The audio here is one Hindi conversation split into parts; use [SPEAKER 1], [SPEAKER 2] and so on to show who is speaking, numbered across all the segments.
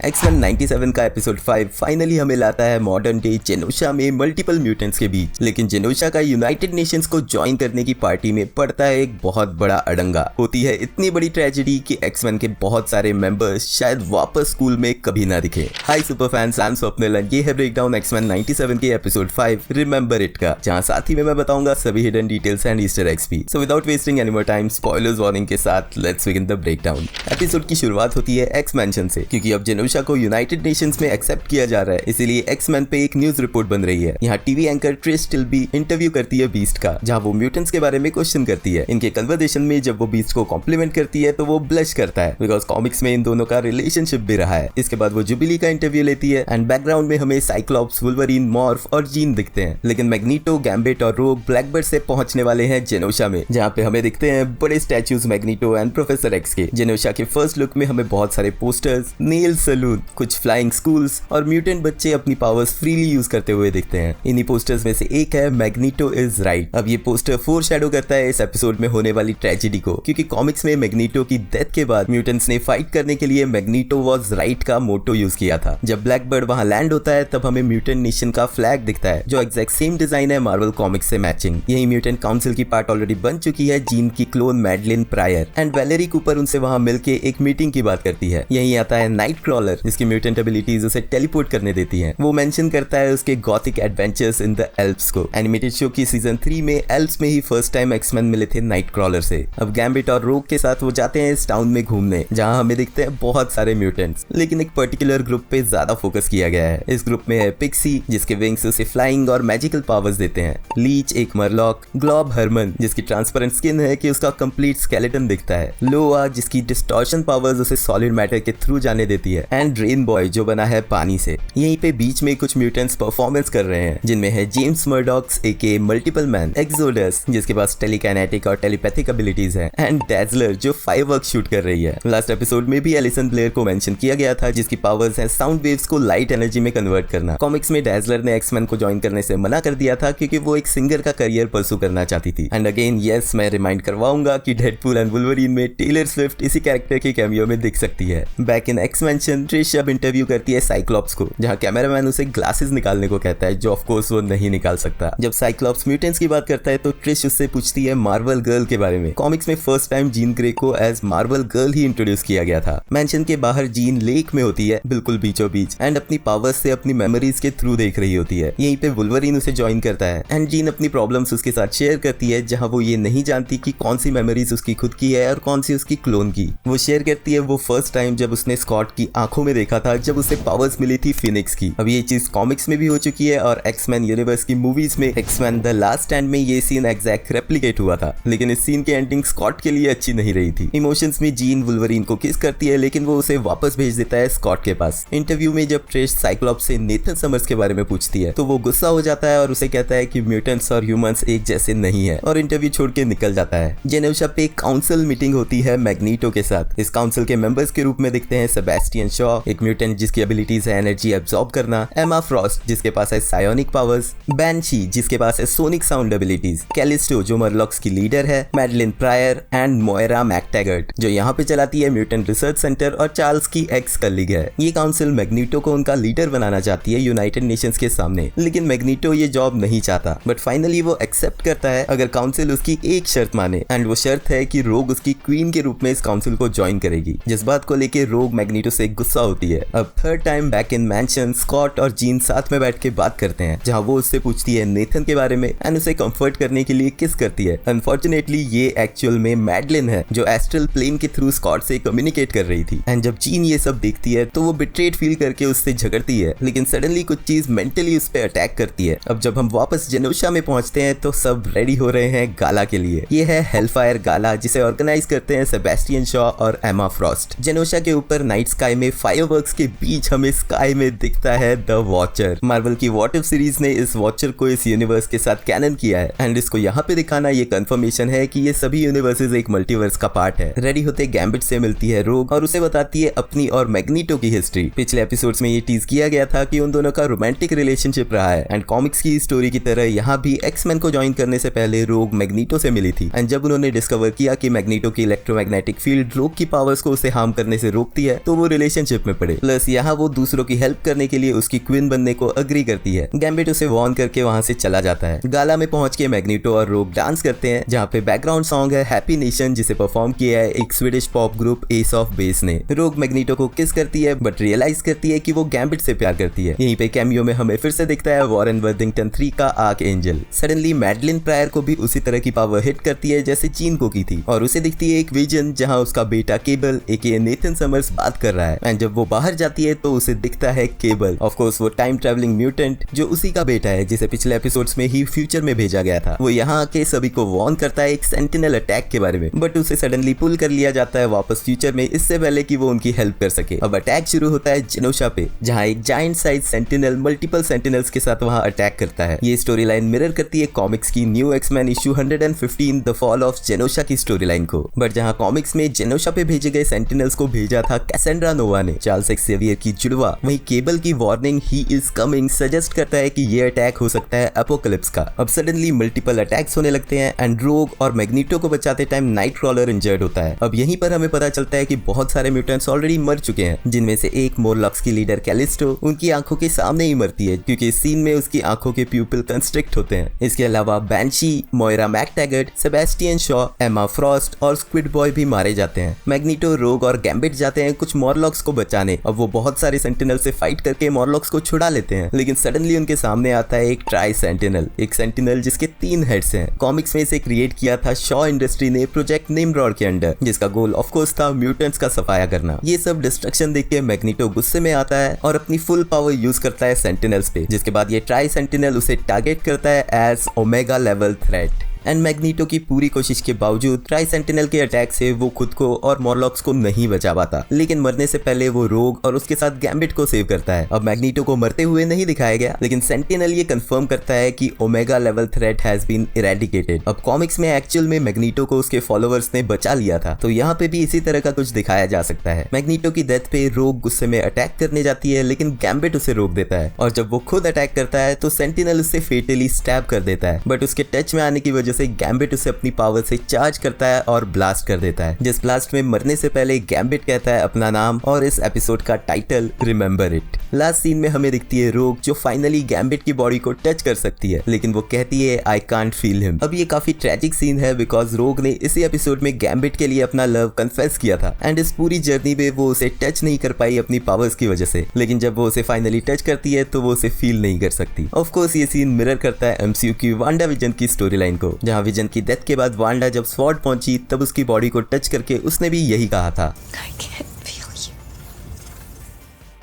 [SPEAKER 1] X-Men 97 का एपिसोड 5 फाइनली हमें लाता है मॉडर्न डे जेनोशा में मल्टीपल म्यूटेंट्स के बीच। लेकिन जेनोशा का यूनाइटेड नेशंस को ज्वाइन करने की पार्टी में पड़ता है एक बहुत बड़ा अड़ंगा। होती है इतनी बड़ी ट्रेजेडी कि एक्समैन के बहुत सारे मेंबर्स शायद वापस स्कूल में कभी ना दिखे। Hi super fans, I am Swapnil and ये है ब्रेकडाउन X-Men 97 के एपिसोड 5 रिमेंबर इट का, जहां साथ ही में मैं बताऊंगा सभी hidden details and Easter eggs भी। So without wasting any more time, spoilers warning के साथ let's begin the breakdown. Episode की शुरुआत होती है एक्स मैंशन से, क्योंकि अब जेनोशा को यूनाइटेड नेशंस में एक्सेप्ट किया जा रहा है, इसीलिए एक्समैन पे एक न्यूज रिपोर्ट बन रही है। यहाँ टीवी एंकर ट्रिश टिल्बी इंटरव्यू करती है बीस्ट का, जहाँ वो म्यूटेंट्स के बारे में क्वेश्चन करती है। इनके कन्वर्सेशन में जब वो बीस्ट को कॉम्प्लीमेंट करती है तो वो ब्लश करता है, बिकॉज कॉमिक्स में इन दोनों का रिलेशनशिप भी रहा है। इसके बाद वो जुबिली का इंटरव्यू लेती है एंड बैकग्राउंड में हमें साइक्लॉप्स, वुल्वरीन, मॉर्फ और जीन दिखते हैं। लेकिन मैग्नीटो, गैम्बिट और रोग ब्लैकबर्ड से पहुंचने वाले हैं जेनोशा में, जहाँ पे हमें दिखते हैं बड़े statues magneto and professor x के। जेनोशा के फर्स्ट लुक में हमें बहुत सारे पोस्टर्स, नेल सैलून, कुछ फ्लाइंग स्कूल्स और म्यूटेंट बच्चे अपनी पावर्स फ्रीली यूज करते हुए दिखते हैं। इन्हीं पोस्टर्स में से एक है मैग्नीटो इज राइट। अब ये पोस्टर फोरशैडो करता है इस एपिसोड में होने वाली ट्रेजेडी को, क्योंकि कॉमिक्स में मैग्नीटो की डेथ के बाद म्यूटेंट्स ने फाइट करने के लिए मैग्नीटो वाज राइट का मोटो यूज किया था। जब ब्लैकबर्ड वहां लैंड होता है तब हमें म्यूटेंट नेशन का फ्लैग दिखता है, जो एग्जैक्ट सेम डिजाइन है मार्वल कॉमिक्स से मैचिंग। यही म्यूटेंट काउंसिल की पार्ट ऑलरेडी बन चुकी है जीन की clone Madelyne Pryor, and Valerie Cooper उनसे वहां मिलके एक मीटिंग की बात करती है। यही आता है नाइट क्रॉलर, जिसकी म्यूटेंट एबिलिटीज उसे टेलीपोर्ट करने देती हैं। वो मेंशन करता है उसके Gothic adventures in the Alps को। एनिमेटेड शो की सीजन 3 में एल्प्स में ही फर्स्ट टाइम एक्समैन मिले थे नाइट क्रॉलर से। अब गैम्बिट और रोग के साथ वो जाते हैं इस टाउन में घूमने, जहां हमें दिखते हैं बहुत सारे म्यूटेंट्स, लेकिन एक पर्टिकुलर ग्रुप पे ज्यादा फोकस किया गया है। इस ग्रुप में है पिक्सी, जिसके विंग्स उसे फ्लाइंग और मैजिकल पावर्स देते हैं, लीच एक मरलॉक, ग्लॉब हरमन जिसकी ट्रांसपेरेंट स्किन है कि उसका कंप्लीट स्केलेटन दिखता है, लोआ जिसकी डिस्टॉर्शन पावर्स उसे सॉलिड मैटर के थ्रू जाने देती है, एंड रेन बॉय जो बना है पानी से। यहीं पे बीच में कुछ म्यूटेंट्स परफॉर्मेंस कर रहे हैं, जिनमें है जेम्स मर्डॉक्स एके मल्टीपल मैन, एक्सोडस जिसके पास टेलीकाइनेटिक और टेलीपैथिक एबिलिटीज हैं, एंड डैजलर जो फायरवर्क्स शूट कर रही है। लास्ट एपिसोड में भी एलिसन ब्लेयर को मेंशन किया गया था, जिसकी पावर्स है साउंड वेव्स को लाइट एनर्जी में कन्वर्ट करना। कॉमिक्स में डैजलर ने एक्समैन को ज्वाइन करने से मना कर दिया था, क्योंकि वो एक सिंगर का करियर परसू करना चाहती थी। एंड अगेन यस, मैं रिमाइंड करवाऊंगा कि डेडपूल एंड वुल्वरीन में टेलर स्विफ्ट इसी कैरेक्टर के कैमियो में दिख सकती है। Back in x mention, Trish अब इंटरव्यू करती है साइक्लॉप्स को, जहां कैमरामैन उसे ग्लासेस निकालने को कहता है, जो ऑफ कोर्स वो नहीं निकाल सकता। जब साइक्लॉप्स म्यूटेंट्स की बात करता है तो ट्रिश उससे पूछती है मार्वल गर्ल के बारे में। कॉमिक्स में फर्स्ट टाइम जीन ग्रे को एज मार्वल गर्ल ही इंट्रोड्यूस किया गया था। मेंशन के बाहर जीन लेक में होती है, बिल्कुल बीचों बीच, एंड अपनी पावर्स से अपनी मेमोरीज के थ्रू देख रही होती है। यहीं पे वुल्वरीन उसे ज्वाइन करता है एंड जीन अपनी प्रॉब्लम्स उसके साथ शेयर करती है, जहां वो ये नहीं जानती कि कौन सी मेमोरीज उसकी खुद की है और कौन सी उसकी क्लोन की। वो शेयर करती है वो फर्स्ट टाइम जब उसने स्कॉट की आंखों में देखा था, जब उसे पावर्स मिली थी फिनिक्स की। अब ये चीज कॉमिक्स में भी हो चुकी है और एक्समैन यूनिवर्स की मूवीज में एक्समैन द लास्ट स्टैंड में ये सीन एग्जैक्ट रेप्लिकेट हुआ था, लेकिन इस सीन की एंडिंग स्कॉट के लिए अच्छी नहीं रही थी। इमोशंस में जीन वुल्वरीन को किस करती है, लेकिन वो उसे वापस भेज देता है स्कॉट के पास। इंटरव्यू में जब ट्रेश साइक्लॉप्स से नेथन समर्स के बारे में पूछती है तो वो गुस्सा हो जाता है और उसे कहता है कि म्यूटेंट्स और ह्यूमंस एक जैसे नहीं है, और इंटरव्यू छोड़ के निकल जाता है। जेनोशा पे एक काउंसिल मीटिंग होती है मैग्नीटो के साथ। इस काउंसिल के मेंबर्स के रूप में दिखते हैं सेबेस्टियन शॉ, एक म्यूटेंट जिसकी एबिलिटीज है एनर्जी एब्सॉर्ब करना, एमा फ्रॉस्ट जिसके पास है सायोनिक पावर्स, बैनशी जिसके पास है सोनिक साउंड एबिलिटीज, कैलिस्टो जो मरलॉक्स की लीडर है, मैडलिन प्रायर एंड मोयरा मैकटैगर्ट जो यहाँ पे चलाती है म्यूटेंट रिसर्च सेंटर और चार्ल्स की एक्स कलीग है। ये काउंसिल मैग्नीटो को उनका लीडर बनाना चाहती है यूनाइटेड नेशंस के सामने, लेकिन मैग्नीटो ये जॉब नहीं चाहता, बट फाइनली वो एक्सेप्ट करता है अगर काउंसिल उसकी एक शर्त माने, एंड वो शर्त है कि रोग उसकी क्वीन के रूप में इस काउंसिल को ज्वाइन करेगी, जिस बात को लेके रोग मैग्नीटो से गुस्सा होती है। अब third time back in mansion, Scott और जीन साथ में बैठ के बात करते हैं, जहां वो उससे पूछती है नेथन के बारे में एंड उसे कंफर्ट करने के लिए किस करती है। अनफॉर्चुनेटली ये एक्चुअल में मैडलिन है, जो एस्ट्रल प्लेन के थ्रू स्कॉट से कम्युनिकेट कर रही थी। एंड जब जीन ये सब देखती है तो वो बिट्रेड फील करके उससे झगड़ती है, लेकिन सडनली कुछ चीज मेंटली उस पर अटैक करती है। अब जब हम वापस जेनोशा में पहुंचते हैं तो सब रेडी हो रहे हैं गाला के लिए। ये है हेलफायर गाला, जिसे ऑर्गेनाइज करते हैं सेबेस्टियन शॉ और एमा फ्रॉस्ट। जेनोशा के ऊपर नाइट स्काई में फायरवर्क्स के बीच हमें स्काई में दिखता है द वॉचर। मार्वल की व्हाट इफ सीरीज ने इस वॉचर को इस यूनिवर्स के साथ कैनन किया है, एंड इसको यहाँ पे दिखाना ये कंफर्मेशन है कि ये सभी यूनिवर्सेस एक मल्टीवर्स का पार्ट है। रेडी होते गैम्बिट से मिलती है रोग और उसे बताती है अपनी और मैग्नीटो की हिस्ट्री। पिछले एपिसोड्स में ये टीज किया गया था कि उन दोनों का रोमांटिक रिलेशनशिप रहा है, एंड कॉमिक्स की स्टोरी की तरह यहाँ भी एक्समैन को ज्वाइन करने से पहले रोग मैग्नीटो से मिली थी, एंड जब उन्होंने डिस्कवर किया कि मैग्नीटो की इलेक्ट्रोमैग्नेटिक फील्ड रोग की पावर्स को उसे हार्म करने से रोकती है, तो वो रिलेशनशिप रिलेशनशिप में पड़े। प्लस यहाँ वो दूसरों की हेल्प करने के लिए उसकी क्वीन बनने को अग्री करती है। गैम्बिट उसे वॉर्न करके वहाँ से चला जाता है। गाला में पहुंच के मैग्नीटो और रोग डांस करते हैं, जहाँ पे बैकग्राउंड सॉन्ग है हैप्पी नेशन, जिसे परफॉर्म किया है एक Swedish pop group S of base ने। रोग मैग्नीटो को किस करती है बट रियलाइज करती है कि वो गैम्बिट से प्यार करती है। यहीं पे कैमियो में हमें फिर से दिखता है वॉरेन वर्थिंगटन 3 का arc angel. Suddenly Madeline prior को भी उसी तरह की पावर हिट करती है जैसे चीन को की थी, और उसे दिखती है एक विजन जहाँ उसका बेटा केबल एके नेथन समर्स बात कर रहा है। एंड जब वो बाहर जाती है तो उसे दिखता है केबल, ऑफ कोर्स वो टाइम ट्रैवलिंग म्यूटेंट जो उसी का बेटा है जिसे पिछले एपिसोड्स में ही फ्यूचर में भेजा गया था। वो यहाँ आके सभी को वॉर्न करता है एक सेंटिनल अटैक के बारे में, बट उसे सडनली पुल कर लिया जाता है वापस फ्यूचर में, इससे पहले कि वो उनकी हेल्प कर सके। अब अटैक शुरू होता है जेनोशा पे, जहाँ एक giant size sentinel multiple sentinels के साथ वहाँ अटैक करता है। ये स्टोरी लाइन मिरर करती है कॉमिक्स की new X Men issue 115 the fall of Genosha की स्टोरी लाइन को। बट जहाँ कॉमिक्स में जेनोशा पे भेजे गए सेंटिनल्स को भेजा था कैसेंड्रा नोवा ने, चार्ल्स एक्सेवियर की जुड़वा, वहीं केबल की warning he is coming suggest करता है कि ये अटैक हो सकता है एपोकलिप्स का। अब सडनली मल्टीपल अटैक्स होने लगते हैं एंड रोग और मैग्नीटो को बचाते टाइम नाइटक्रॉलर इंजर्ड होता है। अब यहीं पर हमें पता चलता है कि बहुत सारे म्यूटेंट्स ऑलरेडी मर चुके हैं, जिनमें से एक मोरलॉक्स की लीडर कैलिस्टो उनकी आंखों के सामने ही मरती है, क्योंकि इस सीन में उसकी आंखों के प्यूपिल कंस्ट्रिक्ट होते हैं। इसके अलावा बैंशी, मोइरा मैकटैगर्ट, सेबेस्टियन शॉ, एमा फ्रॉस्ट और स्क्विड बॉय भी मारे जाते हैं। मैग्नीटो, रोग और गैम्बिट जाते हैं कुछ मॉरलॉक्स को बचाने। अब वो बहुत सारे सेंटिनल से फाइट करके मॉरलॉक्स को छुड़ा लेते हैं, लेकिन सडनली उनके सामने आता है एक ट्राई सेंटिनल, एक सेंटिनल जिसके 3 हेड्स हैं। कॉमिक्स में इसे क्रिएट किया था शॉ इंडस्ट्री ने प्रोजेक्ट निमरॉड के अंडर, जिसका गोल ऑफ कोर्स था म्यूटेंट्स का सफाया करना। ये सब डिस्ट्रक्शन देख के मैग्नीटो गुस्से में आता है और अपनी फुल पावर यूज करता है सेंटिनल्स पे, जिसके बाद ये ट्राई सेंटिनल उसे टारगेट करता है as omega level threat. And Magneto की पूरी कोशिश के बावजूद ट्राई सेंटिनल के अटैक से वो खुद को और मॉरलॉक्स को नहीं बचा पाता, लेकिन मरने से पहले वो रोग और उसके साथ गैम्बिट को सेव करता है। अब मैग्नीटो को मरते हुए नहीं दिखाया गया, लेकिन सेंटिनल ये कंफर्म करता है कि omega level threat has been eradicated. अब कॉमिक्स में एक्चुअल में मैग्नीटो को उसके फॉलोअर्स ने बचा लिया था, तो यहाँ पे भी इसी तरह का कुछ दिखाया जा सकता है। मैग्नीटो की डेथ पे रोग गुस्से में अटैक करने जाती है, लेकिन गैम्बिट उसे रोक देता है, और जब वो खुद अटैक करता है तो सेंटिनल उसे फेटली स्टैब कर देता है, बट उसके टच में आने की वजह से गैम्बिट उसे अपनी पावर से चार्ज करता है और ब्लास्ट कर देता है। जिस ब्लास्ट में मरने से पहले गैम्बिट कहता है अपना नाम और इस एपिसोड का title remember it. Last scene में हमें दिखती है रोग जो फाइनली गैम्बिट की बॉडी को टच कर सकती है, लेकिन वो कहती है आई कांट फील हिम। अब ये काफी ट्रेजिक सीन है बिकॉज रोग ने इसी एपिसोड में गैम्बिट के लिए अपना लव कन्फेस किया था, एंड इस पूरी जर्नी में वो उसे टच नहीं कर पाई अपनी पावर्स की वजह से, लेकिन जब वो उसे फाइनली टच करती है तो वो उसे फील नहीं कर सकती। ऑफ कोर्स ये सीन मिरर करता है एमसीयू की वांडा विजन की स्टोरी लाइन को, जहाँ विजन की डेथ के बाद वांडा जब स्वॉर्ड पहुंची तब उसकी बॉडी को टच करके उसने भी यही कहा था।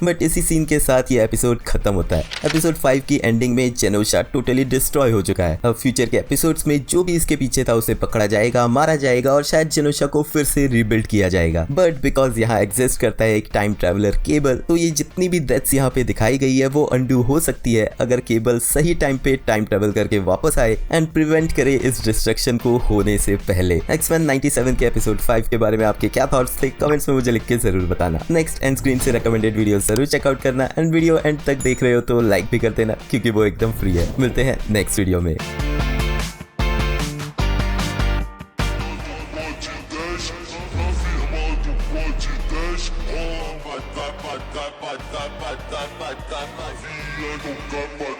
[SPEAKER 1] बट इसी सीन के साथ ये एपिसोड खत्म होता है। एपिसोड 5 की एंडिंग में जेनोशा टोटली डिस्ट्रॉय हो चुका है। अब फ्यूचर के एपिसोड्स में जो भी इसके पीछे था उसे पकड़ा जाएगा, मारा जाएगा और शायद जेनोशा को फिर से रीबिल्ड किया जाएगा। बट बिकॉज यहाँ एग्जिस्ट करता है एक टाइम ट्रैवलर केबल, तो ये जितनी भी डेथ्स यहाँ पे दिखाई गई है वो अनडू हो सकती है अगर केबल सही टाइम पे टाइम ट्रैवल करके वापस आए एंड प्रिवेंट करे इस डिस्ट्रक्शन को होने से पहले। एक्समैन 97 के एपिसोड 5 के बारे में आपके क्या थॉट्स थे कमेंट्स में मुझे लिख के जरूर बताना। नेक्स्ट एंड स्क्रीन से रिकमेंडेड वीडियो जरूर चेकआउट करना, एंड वीडियो एंड तक देख रहे हो तो लाइक भी कर देना क्योंकि वो एकदम फ्री है। मिलते हैं नेक्स्ट वीडियो में।
[SPEAKER 2] Vai,